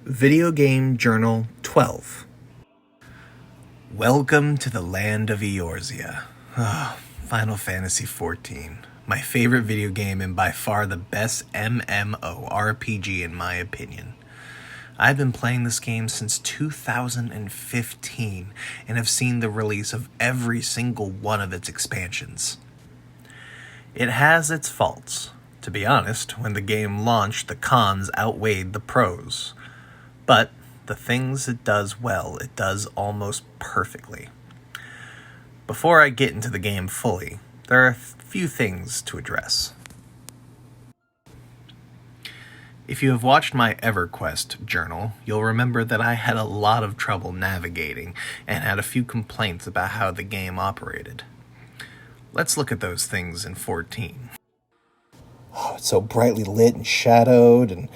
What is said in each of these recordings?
Video Game Journal 12. Welcome to the land of Eorzea. Final Fantasy XIV. My favorite video game and by far the best MMORPG in my opinion. I've been playing this game since 2015 and have seen the release of every single one of its expansions. It has its faults. To be honest, when the game launched, the cons outweighed the pros. But the things it does well, it does almost perfectly. Before I get into the game fully, there are a few things to address. If you have watched my EverQuest journal, you'll remember that I had a lot of trouble navigating and had a few complaints about how the game operated. Let's look at those things in 14. Oh, it's so brightly lit and shadowed, and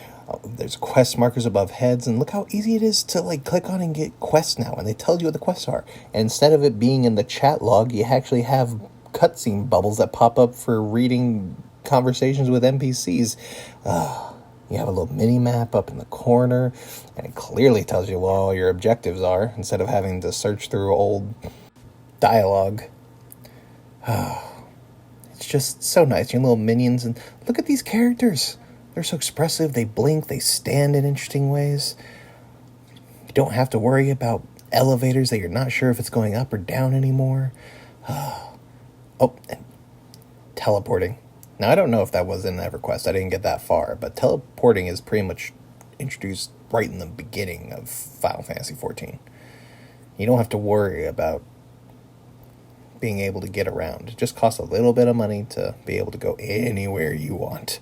there's quest markers above heads, and look how easy it is to click on and get quests now, and they tell you what the quests are. And instead of it being in the chat log, you actually have cutscene bubbles that pop up for reading conversations with NPCs. You have a little mini map up in the corner, and it clearly tells you what all your objectives are instead of having to search through old dialogue. It's just so nice. Your little minions, and look at these characters. They're so expressive. They blink. They stand in interesting ways. You don't have to worry about elevators that you're not sure if it's going up or down anymore. And teleporting. Now, I don't know if that was in EverQuest. I didn't get that far. But teleporting is pretty much introduced right in the beginning of Final Fantasy XIV. You don't have to worry about being able to get around. It just costs a little bit of money to be able to go anywhere you want.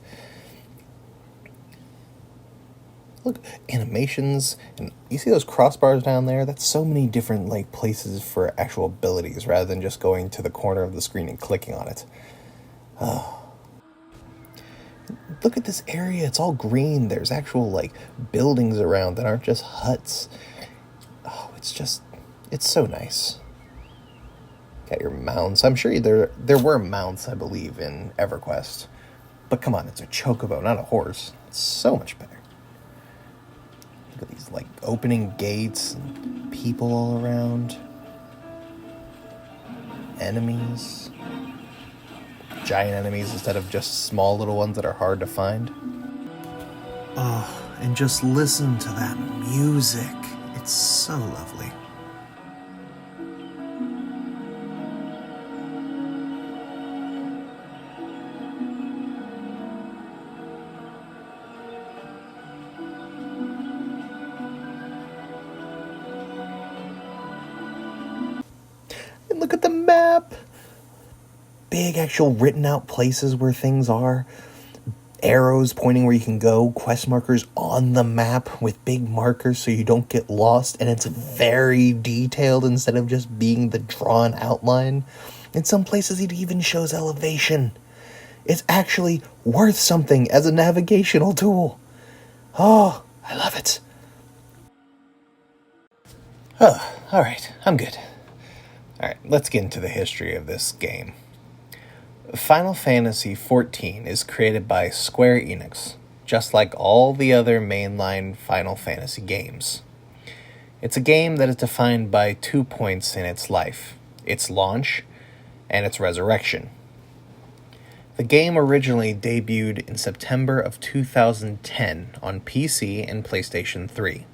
Look, animations, and you see those crossbars down there? That's so many different places for actual abilities rather than just going to the corner of the screen and clicking on it. Look at this area. It's all green. There's actual buildings around that aren't just huts. It's so nice. Got your mounts. I'm sure there were mounts, I believe, in EverQuest. But come on, it's a chocobo, not a horse. It's so much better. Look at these opening gates and people all around. Enemies. Giant enemies instead of just small little ones that are hard to find. And just listen to that music. It's so lovely. And look at the map. Big actual written out places where things are. Arrows pointing where you can go. Quest markers on the map with big markers so you don't get lost. And it's very detailed instead of just being the drawn outline. In some places it even shows elevation. It's actually worth something as a navigational tool. Oh, I love it. Alright, I'm good. Alright, let's get into the history of this game. Final Fantasy XIV is created by Square Enix, just like all the other mainline Final Fantasy games. It's a game that is defined by 2 points in its life: its launch and its resurrection. The game originally debuted in September of 2010 on PC and PlayStation 3.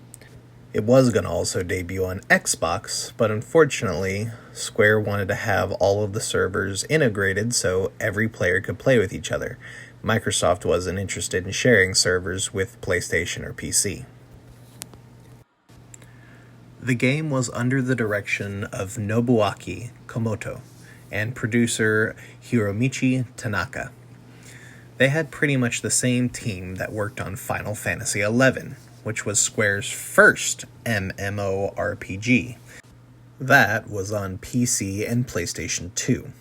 It was going to also debut on Xbox, but unfortunately, Square wanted to have all of the servers integrated so every player could play with each other. Microsoft wasn't interested in sharing servers with PlayStation or PC. The game was under the direction of Nobuaki Komoto and producer Hiromichi Tanaka. They had pretty much the same team that worked on Final Fantasy XI, which was Square's first MMORPG. That was on PC and PlayStation 2.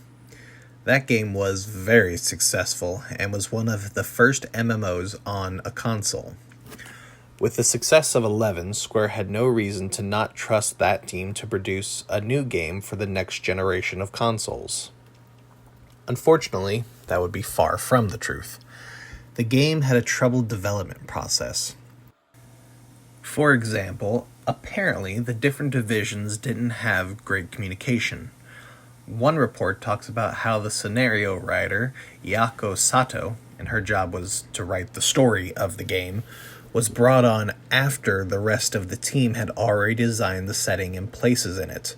That game was very successful and was one of the first MMOs on a console. With the success of 11, Square had no reason to not trust that team to produce a new game for the next generation of consoles. Unfortunately, that would be far from the truth. The game had a troubled development process. For example, apparently the different divisions didn't have great communication. One report talks about how the scenario writer, Yako Sato, and her job was to write the story of the game, was brought on after the rest of the team had already designed the setting and places in it.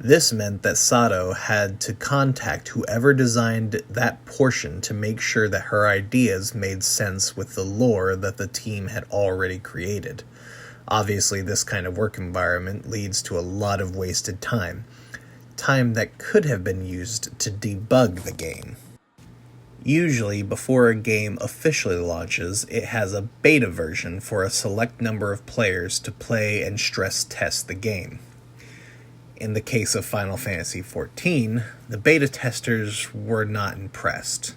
This meant that Sato had to contact whoever designed that portion to make sure that her ideas made sense with the lore that the team had already created. Obviously, this kind of work environment leads to a lot of wasted time that could have been used to debug the game. Usually, before a game officially launches, it has a beta version for a select number of players to play and stress test the game. In the case of Final Fantasy XIV, the beta testers were not impressed.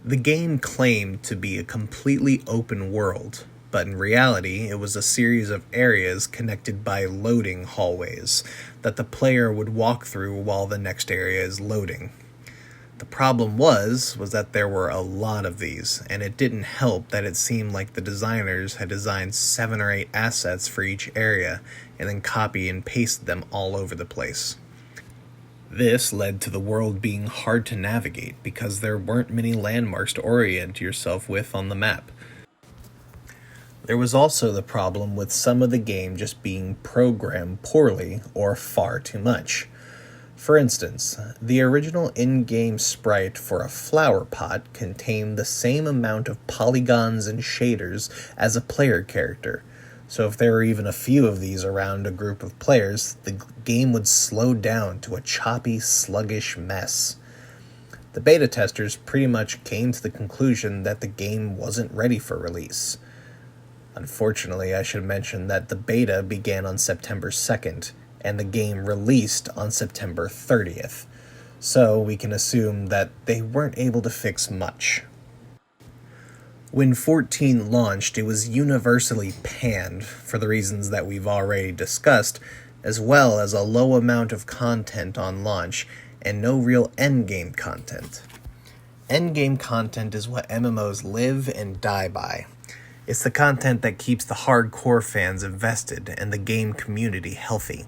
The game claimed to be a completely open world, but in reality, it was a series of areas connected by loading hallways that the player would walk through while the next area is loading. The problem was that there were a lot of these, and it didn't help that it seemed like the designers had designed 7 or 8 assets for each area, and then copy and pasted them all over the place. This led to the world being hard to navigate because there weren't many landmarks to orient yourself with on the map. There was also the problem with some of the game just being programmed poorly or far too much. For instance, the original in-game sprite for a flower pot contained the same amount of polygons and shaders as a player character, so if there were even a few of these around a group of players, the game would slow down to a choppy, sluggish mess. The beta testers pretty much came to the conclusion that the game wasn't ready for release. Unfortunately, I should mention that the beta began on September 2nd, and the game released on September 30th, so we can assume that they weren't able to fix much. When 14 launched, it was universally panned for the reasons that we've already discussed, as well as a low amount of content on launch and no real endgame content. Endgame content is what MMOs live and die by. It's the content that keeps the hardcore fans invested and the game community healthy.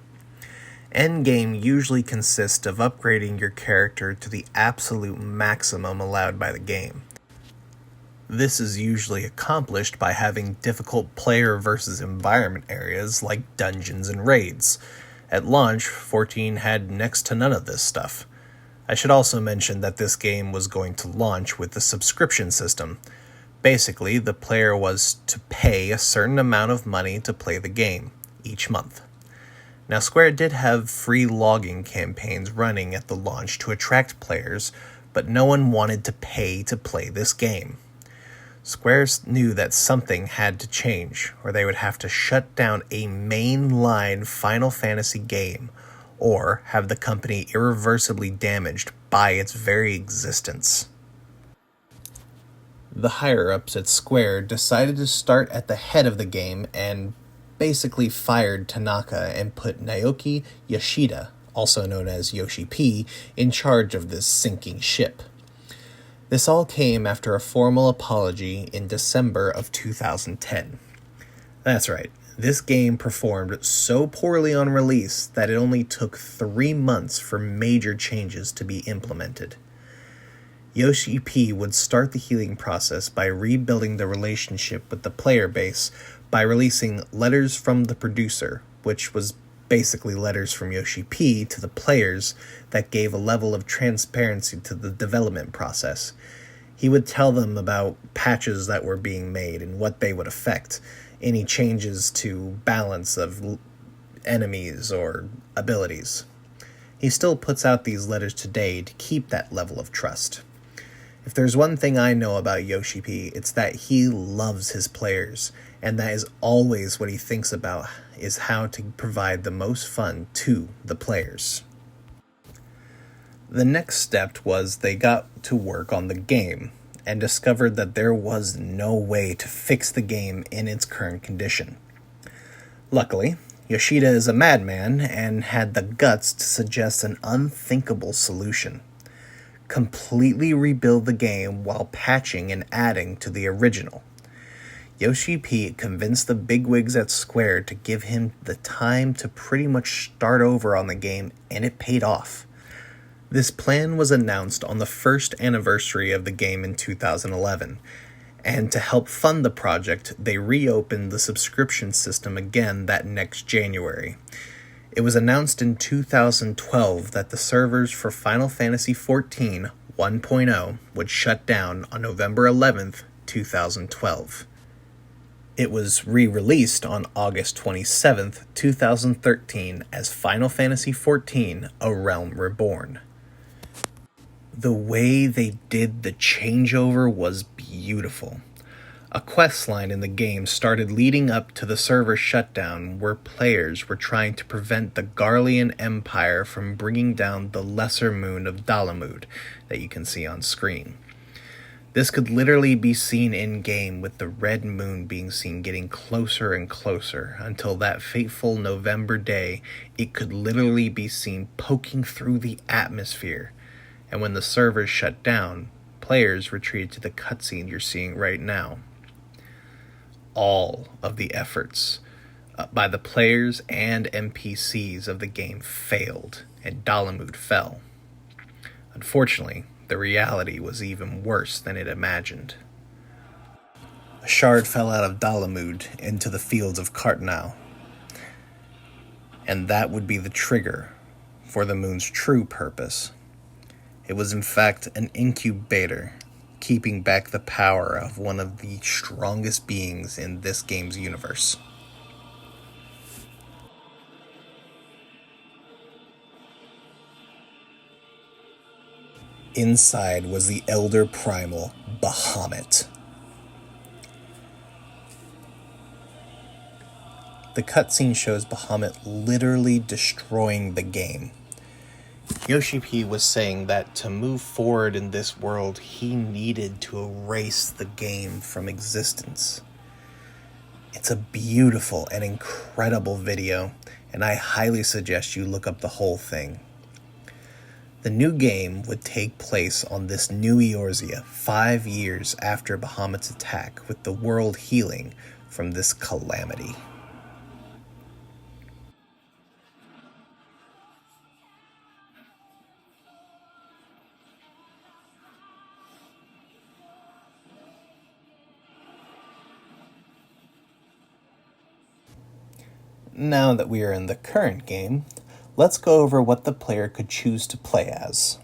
Endgame usually consists of upgrading your character to the absolute maximum allowed by the game. This is usually accomplished by having difficult player versus environment areas like dungeons and raids. At launch, 14 had next to none of this stuff. I should also mention that this game was going to launch with the subscription system. Basically, the player was to pay a certain amount of money to play the game each month. Now, Square did have free logging campaigns running at the launch to attract players, but no one wanted to pay to play this game. Square knew that something had to change, or they would have to shut down a mainline Final Fantasy game, or have the company irreversibly damaged by its very existence. The higher-ups at Square decided to start at the head of the game and basically fired Tanaka and put Naoki Yoshida, also known as Yoshi P, in charge of this sinking ship. This all came after a formal apology in December of 2010. That's right, this game performed so poorly on release that it only took 3 months for major changes to be implemented. Yoshi P would start the healing process by rebuilding the relationship with the player base by releasing letters from the producer, which was basically letters from Yoshi P to the players that gave a level of transparency to the development process. He would tell them about patches that were being made and what they would affect, any changes to balance of enemies or abilities. He still puts out these letters today to keep that level of trust. If there's one thing I know about Yoshi P, it's that he loves his players, and that is always what he thinks about, is how to provide the most fun to the players. The next step was they got to work on the game, and discovered that there was no way to fix the game in its current condition. Luckily, Yoshida is a madman and had the guts to suggest an unthinkable solution. Completely rebuild the game while patching and adding to the original. Yoshi P convinced the bigwigs at Square to give him the time to pretty much start over on the game, and it paid off. This plan was announced on the first anniversary of the game in 2011, and to help fund the project, they reopened the subscription system again that next January. It was announced in 2012 that the servers for Final Fantasy XIV 1.0 would shut down on November 11th, 2012. It was re-released on August 27th, 2013 as Final Fantasy XIV: A Realm Reborn. The way they did the changeover was beautiful. A questline in the game started leading up to the server shutdown where players were trying to prevent the Garlean Empire from bringing down the lesser moon of Dalamud that you can see on screen. This could literally be seen in-game with the red moon being seen getting closer and closer until that fateful November day it could literally be seen poking through the atmosphere. And when the servers shut down, players retreated to the cutscene you're seeing right now. All of the efforts by the players and NPCs of the game failed, and Dalamud fell. Unfortunately, the reality was even worse than it imagined. A shard fell out of Dalamud into the fields of Cartnau, and that would be the trigger for the moon's true purpose. It was in fact an incubator, keeping back the power of one of the strongest beings in this game's universe. Inside was the Elder Primal Bahamut. The cutscene shows Bahamut literally destroying the game. Yoshi P was saying that to move forward in this world, he needed to erase the game from existence. It's a beautiful and incredible video, and I highly suggest you look up the whole thing. The new game would take place on this new Eorzea 5 years after Bahamut's attack, with the world healing from this calamity. Now that we are in the current game, let's go over what the player could choose to play as.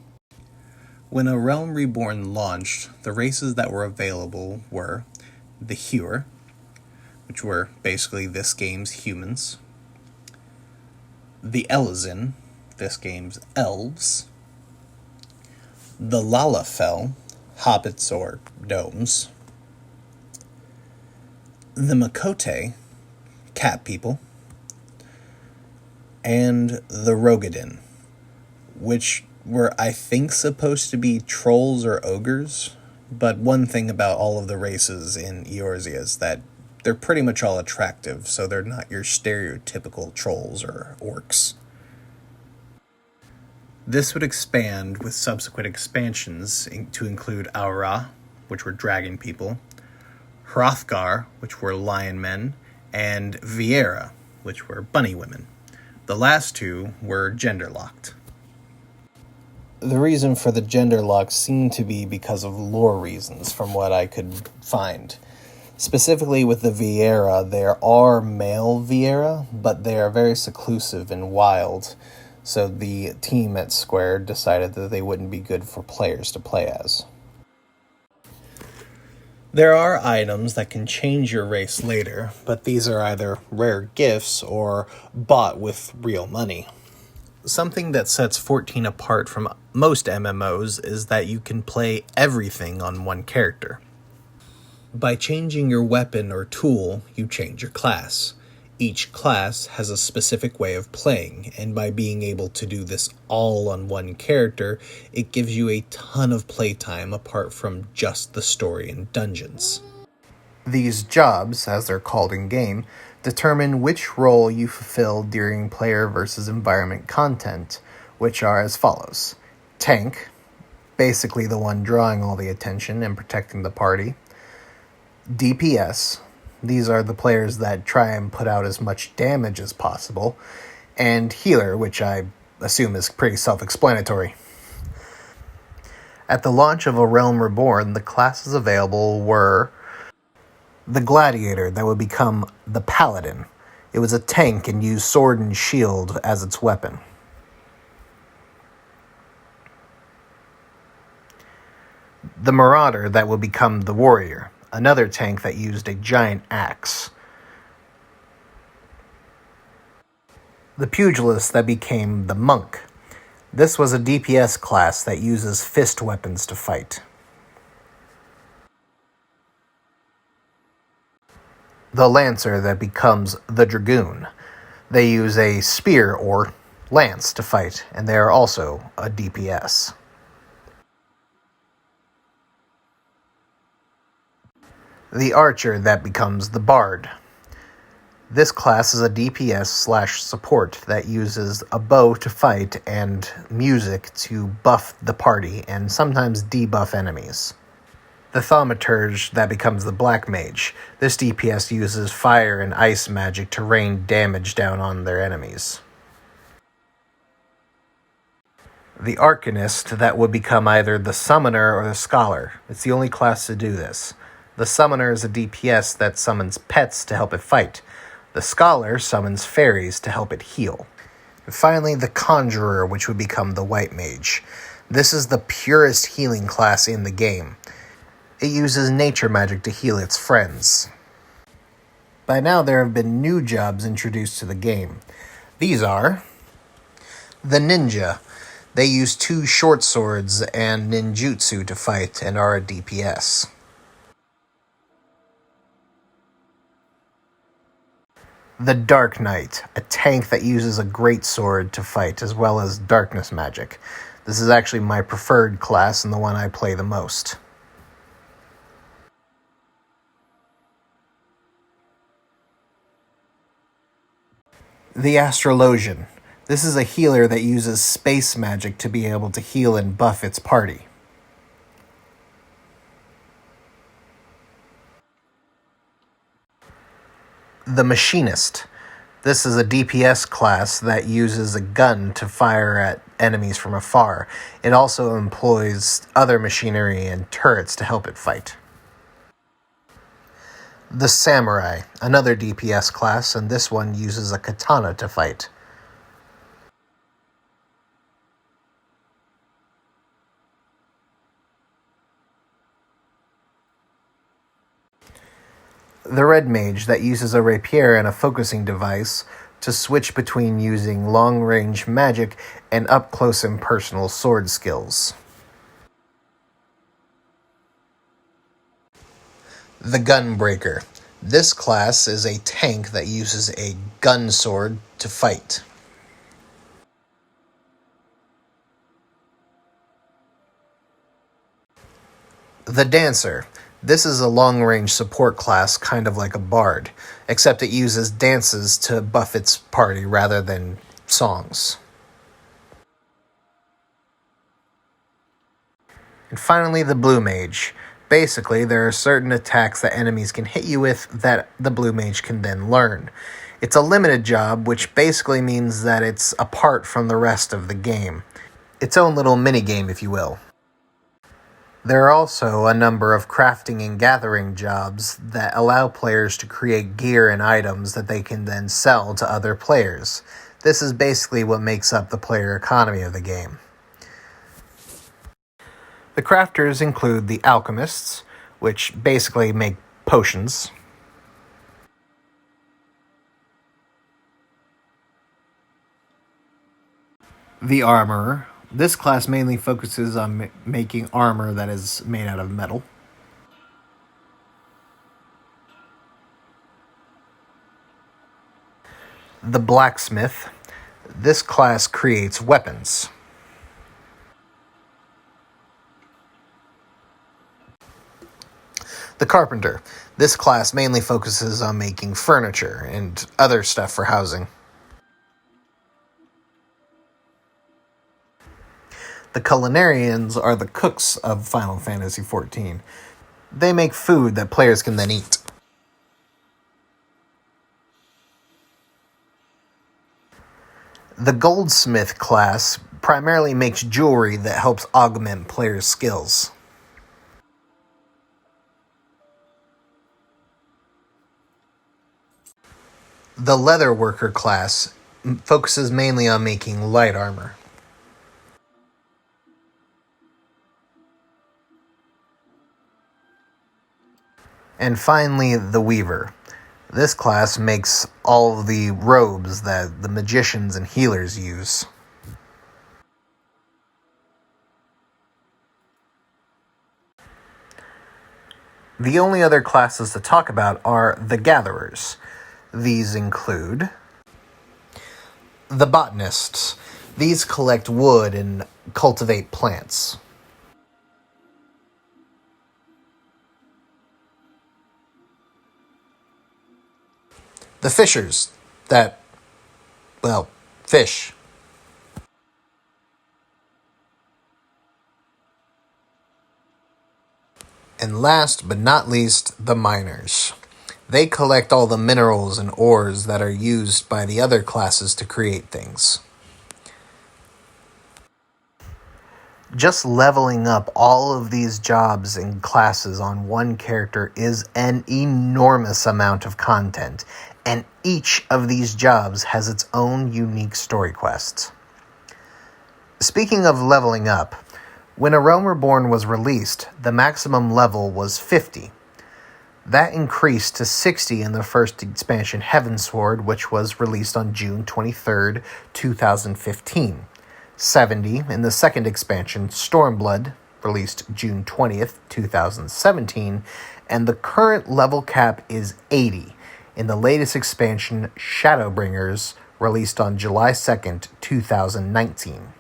When A Realm Reborn launched, the races that were available were the Hyur, which were basically this game's humans, the Elezen, this game's elves, the Lalafell, hobbits or gnomes, the Makote, cat people, and the Rogadin, which were, I think, supposed to be trolls or ogres, but one thing about all of the races in Eorzea is that they're pretty much all attractive, so they're not your stereotypical trolls or orcs. This would expand with subsequent expansions to include Aura, which were dragon people, Hrothgar, which were lion men, and Viera, which were bunny women. The last two were gender-locked. The reason for the gender lock seemed to be because of lore reasons, from what I could find. Specifically with the Viera, there are male Viera, but they are very seclusive and wild, so the team at Square decided that they wouldn't be good for players to play as. There are items that can change your race later, but these are either rare gifts or bought with real money. Something that sets 14 apart from most MMOs is that you can play everything on one character. By changing your weapon or tool, you change your class. Each class has a specific way of playing, and by being able to do this all on one character, it gives you a ton of playtime apart from just the story and dungeons. These jobs, as they're called in-game, determine which role you fulfill during player versus environment content, which are as follows. Tank, basically the one drawing all the attention and protecting the party. DPS, These are the players that try and put out as much damage as possible, and Healer, which I assume is pretty self-explanatory. At the launch of A Realm Reborn, the classes available were the Gladiator, that would become the Paladin. It was a tank and used sword and shield as its weapon. The Marauder, that would become the Warrior, another tank that used a giant axe. The Pugilist, that became the Monk. This was a DPS class that uses fist weapons to fight. The Lancer, that becomes the Dragoon. They use a spear or lance to fight, and they are also a DPS. The Archer, that becomes the Bard. This class is a DPS/support that uses a bow to fight and music to buff the party and sometimes debuff enemies. The Thaumaturge, that becomes the Black Mage. This DPS uses fire and ice magic to rain damage down on their enemies. The Arcanist, that would become either the Summoner or the Scholar. It's the only class to do this. The Summoner is a DPS that summons pets to help it fight. The Scholar summons fairies to help it heal. And finally, the Conjurer, which would become the White Mage. This is the purest healing class in the game. It uses nature magic to heal its friends. By now, there have been new jobs introduced to the game. These are the Ninja. They use 2 short swords and ninjutsu to fight and are a DPS. The Dark Knight, a tank that uses a great sword to fight, as well as darkness magic. This is actually my preferred class and the one I play the most. The Astrologian. This is a healer that uses space magic to be able to heal and buff its party. The Machinist. This is a DPS class that uses a gun to fire at enemies from afar. It also employs other machinery and turrets to help it fight. The Samurai, another DPS class, and this one uses a katana to fight. The Red Mage, that uses a rapier and a focusing device to switch between using long-range magic and up-close and personal sword skills. The Gunbreaker. This class is a tank that uses a gun sword to fight. The Dancer. This is a long-range support class, kind of like a bard, except it uses dances to buff its party rather than songs. And finally, the Blue Mage. Basically, there are certain attacks that enemies can hit you with that the Blue Mage can then learn. It's a limited job, which basically means that it's apart from the rest of the game. Its own little minigame, if you will. There are also a number of crafting and gathering jobs that allow players to create gear and items that they can then sell to other players. This is basically what makes up the player economy of the game. The crafters include the Alchemists, which basically make potions. The Armorer. This class mainly focuses on making armor that is made out of metal. The Blacksmith. This class creates weapons. The Carpenter. This class mainly focuses on making furniture and other stuff for housing. The Culinarians are the cooks of Final Fantasy XIV. They make food that players can then eat. The Goldsmith class primarily makes jewelry that helps augment players' skills. The Leatherworker class focuses mainly on making light armor. And finally, the Weaver. This class makes all of the robes that the magicians and healers use. The only other classes to talk about are the Gatherers. These include the Botanists. These collect wood and cultivate plants. The Fishers, fish. And last but not least, the Miners. They collect all the minerals and ores that are used by the other classes to create things. Just leveling up all of these jobs and classes on one character is an enormous amount of content, and each of these jobs has its own unique story quests. Speaking of leveling up, when A Realm Reborn was released, the maximum level was 50. That increased to 60 in the first expansion Heavensward, which was released on June 23rd, 2015. 70 in the second expansion Stormblood, released June 20th, 2017, and the current level cap is 80 in the latest expansion Shadowbringers, released on July 2nd, 2019.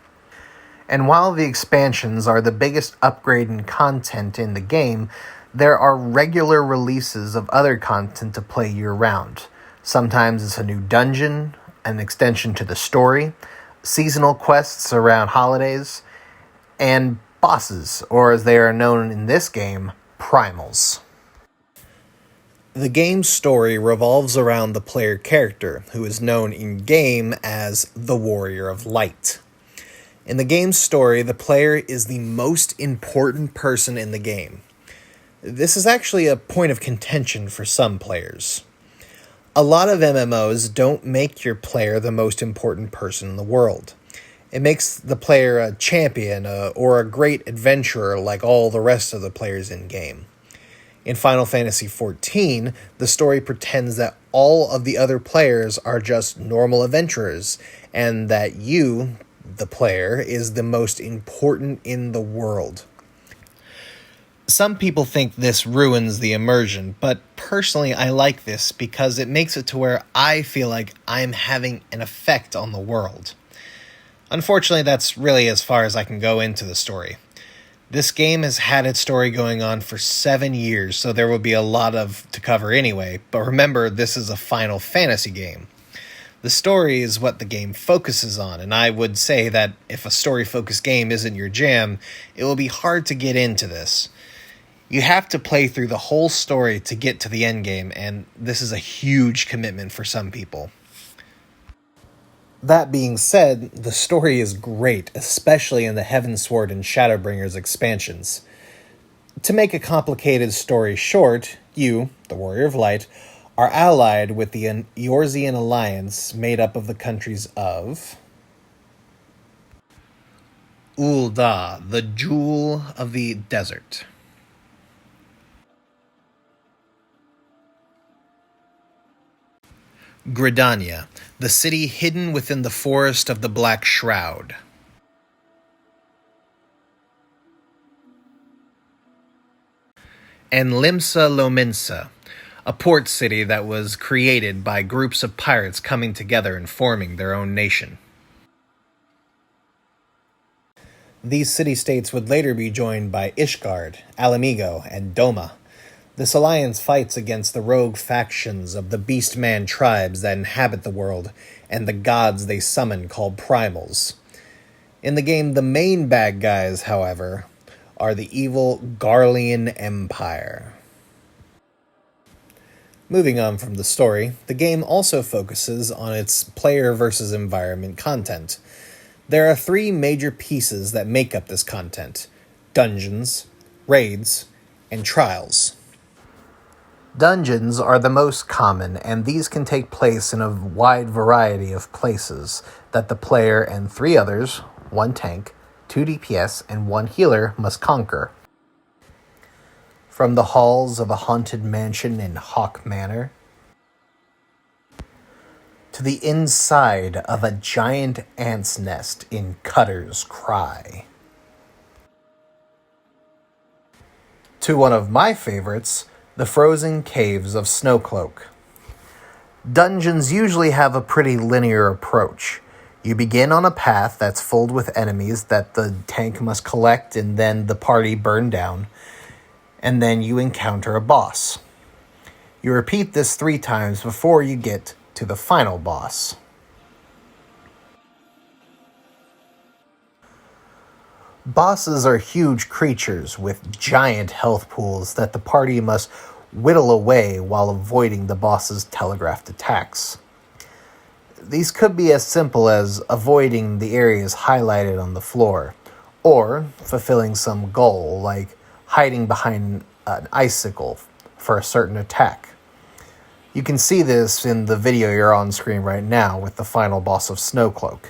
And while the expansions are the biggest upgrade in content in the game, there are regular releases of other content to play year-round. Sometimes it's a new dungeon, an extension to the story, seasonal quests around holidays, and bosses, or as they are known in this game, primals. The game's story revolves around the player character, who is known in-game as the Warrior of Light. In the game's story, the player is the most important person in the game. This is actually a point of contention for some players. A lot of MMOs don't make your player the most important person in the world. It makes the player a champion or a great adventurer like all the rest of the players in-game. In Final Fantasy XIV, the story pretends that all of the other players are just normal adventurers, and that you, the player, is the most important in the world. Some people think this ruins the immersion, but personally I like this because it makes it to where I feel like I'm having an effect on the world. Unfortunately, that's really as far as I can go into the story. This game has had its story going on for 7 years, so there will be a lot to cover anyway, but remember, this is a Final Fantasy game. The story is what the game focuses on, and I would say that if a story-focused game isn't your jam, it will be hard to get into this. You have to play through the whole story to get to the endgame, and this is a huge commitment for some people. That being said, the story is great, especially in the Heavensward and Shadowbringers expansions. To make a complicated story short, you, the Warrior of Light, are allied with the Eorzean Alliance made up of the countries of Ul'dah, the Jewel of the Desert. Gridania, the city hidden within the forest of the Black Shroud. And Limsa Lominsa, a port city that was created by groups of pirates coming together and forming their own nation. These city-states would later be joined by Ishgard, Alamigo, and Doma. This alliance fights against the rogue factions of the Beastman tribes that inhabit the world, and the gods they summon called primals. In the game, the main bad guys, however, are the evil Garlean Empire. Moving on from the story, the game also focuses on its player versus environment content. There are 3 major pieces that make up this content: dungeons, raids, and trials. Dungeons are the most common, and these can take place in a wide variety of places that the player and 3 others, 1 tank, 2 DPS, and 1 healer must conquer. From the halls of a haunted mansion in Hawk Manor, to the inside of a giant ant's nest in Cutter's Cry, to one of my favorites, the frozen caves of Snowcloak. Dungeons usually have a pretty linear approach. You begin on a path that's filled with enemies that the tank must collect and then the party burn down, and then you encounter a boss. You repeat this 3 times before you get to the final boss. Bosses are huge creatures with giant health pools that the party must whittle away while avoiding the boss's telegraphed attacks. These could be as simple as avoiding the areas highlighted on the floor, or fulfilling some goal like hiding behind an icicle for a certain attack. You can see this in the video you're on screen right now with the final boss of Snowcloak.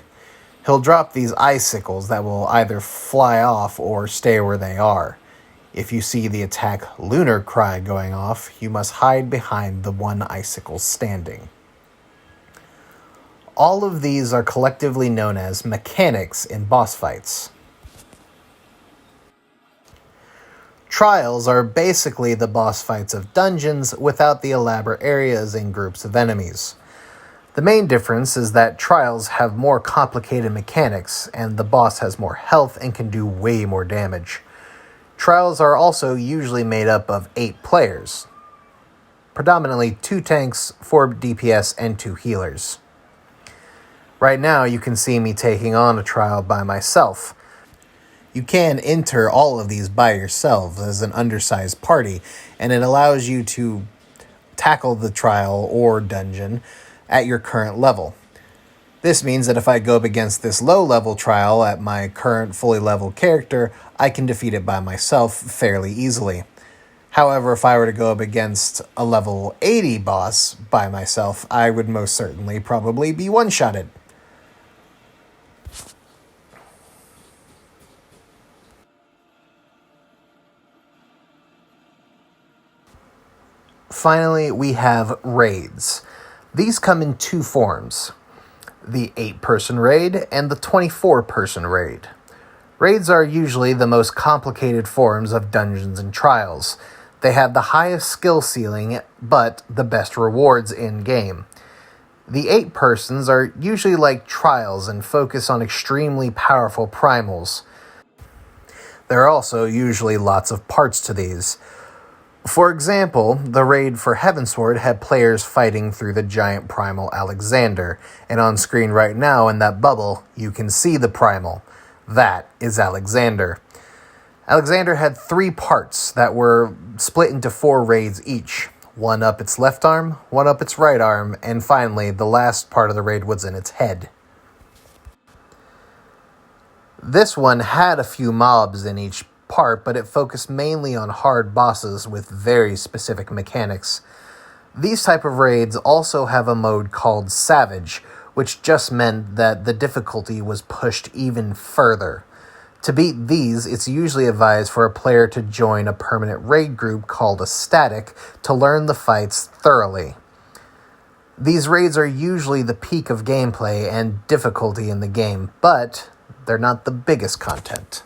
He'll drop these icicles that will either fly off or stay where they are. If you see the attack Lunar Cry going off, you must hide behind the 1 icicle standing. All of these are collectively known as mechanics in boss fights. Trials are basically the boss fights of dungeons without the elaborate areas and groups of enemies. The main difference is that trials have more complicated mechanics, and the boss has more health and can do way more damage. Trials are also usually made up of 8 players, predominantly 2 tanks, 4 DPS, and 2 healers. Right now you can see me taking on a trial by myself. You can enter all of these by yourselves as an undersized party, and it allows you to tackle the trial or dungeon at your current level. This means that if I go up against this low-level trial at my current fully leveled character, I can defeat it by myself fairly easily. However, if I were to go up against a level 80 boss by myself, I would most certainly probably be one-shotted. Finally, we have raids. These come in 2 forms: the 8-person raid and the 24-person raid. Raids are usually the most complicated forms of dungeons and trials. They have the highest skill ceiling, but the best rewards in-game. The 8 persons are usually like trials and focus on extremely powerful primals. There are also usually lots of parts to these. For example, the raid for Heavensward had players fighting through the giant primal Alexander, and on screen right now in that bubble, you can see the primal. That is Alexander. Alexander had 3 parts that were split into 4 raids each. 1 up its left arm, 1 up its right arm, and finally, the last part of the raid was in its head. This one had a few mobs in each part, but it focused mainly on hard bosses with very specific mechanics. These type of raids also have a mode called Savage, which just meant that the difficulty was pushed even further. To beat these, it's usually advised for a player to join a permanent raid group called a static to learn the fights thoroughly. These raids are usually the peak of gameplay and difficulty in the game, but they're not the biggest content.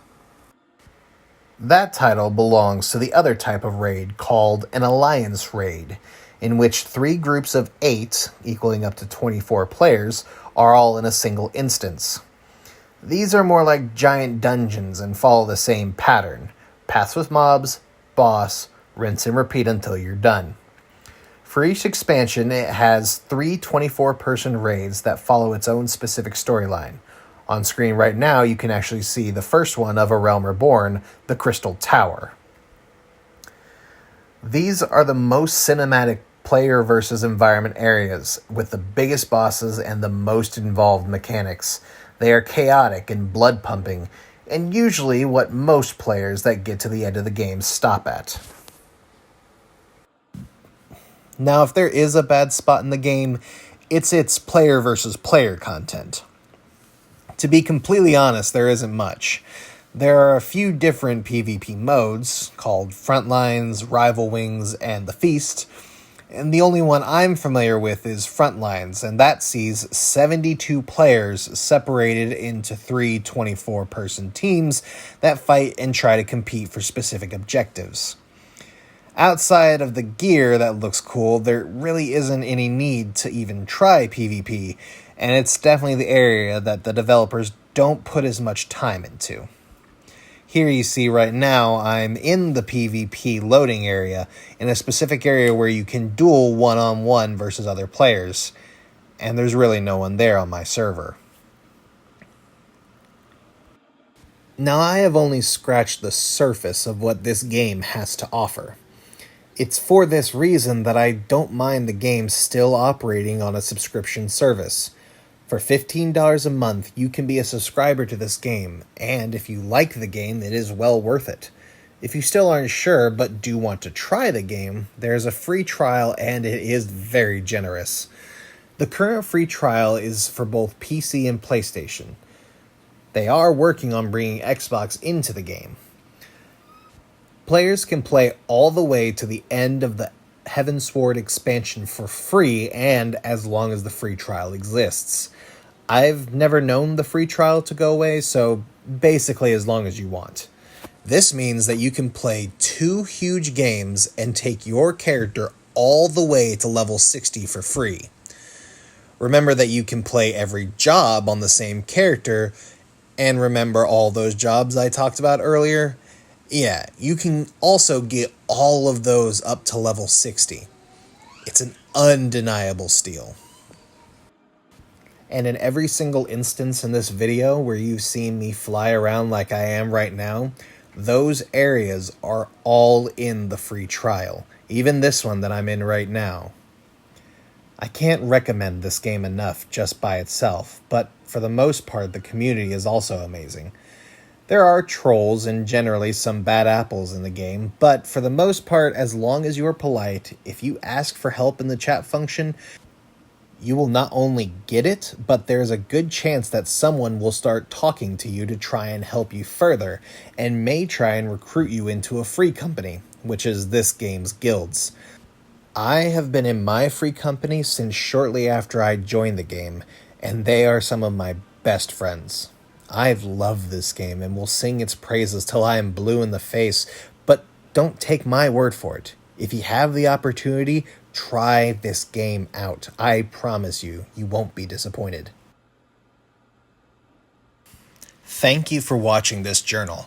That title belongs to the other type of raid called an Alliance Raid, in which 3 groups of 8, equaling up to 24 players, are all in a single instance. These are more like giant dungeons and follow the same pattern: paths with mobs, boss, rinse and repeat until you're done. For each expansion, it has 3 24-person raids that follow its own specific storyline. On screen right now, you can actually see the first one of A Realm Reborn, the Crystal Tower. These are the most cinematic player versus environment areas with the biggest bosses and the most involved mechanics. They are chaotic and blood pumping, and usually what most players that get to the end of the game stop at. Now, if there is a bad spot in the game, it's its player versus player content. To be completely honest, there isn't much. There are a few different PvP modes, called Frontlines, Rival Wings, and The Feast, and the only one I'm familiar with is Frontlines, and that sees 72 players separated into 3 24-person teams that fight and try to compete for specific objectives. Outside of the gear that looks cool, there really isn't any need to even try PvP, and it's definitely the area that the developers don't put as much time into. Here you see right now I'm in the PvP loading area, in a specific area where you can duel one-on-one versus other players, and there's really no one there on my server. Now I have only scratched the surface of what this game has to offer. It's for this reason that I don't mind the game still operating on a subscription service. For $15 a month, you can be a subscriber to this game, and if you like the game, it is well worth it. If you still aren't sure but do want to try the game, there's a free trial and it is very generous. The current free trial is for both PC and PlayStation. They are working on bringing Xbox into the game. Players can play all the way to the end of the Heavensward expansion for free and as long as the free trial exists. I've never known the free trial to go away, so basically as long as you want. This means that you can play 2 huge games and take your character all the way to level 60 for free. Remember that you can play every job on the same character, and remember all those jobs I talked about earlier? Yeah, you can also get all of those up to level 60. It's an undeniable steal. And in every single instance in this video where you've seen me fly around like I am right now, those areas are all in the free trial. Even this one that I'm in right now. I can't recommend this game enough just by itself, but for the most part the community is also amazing. There are trolls and generally some bad apples in the game, but for the most part, as long as you are polite, if you ask for help in the chat function, you will not only get it, but there's a good chance that someone will start talking to you to try and help you further, and may try and recruit you into a free company, which is this game's guilds. I have been in my free company since shortly after I joined the game, and they are some of my best friends. I've loved this game and will sing its praises till I am blue in the face, but don't take my word for it. If you have the opportunity, try this game out. I promise you, you won't be disappointed. Thank you for watching this journal.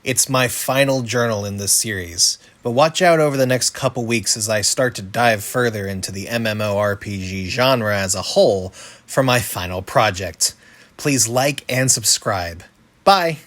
It's my final journal in this series, but watch out over the next couple weeks as I start to dive further into the MMORPG genre as a whole for my final project. Please like and subscribe. Bye!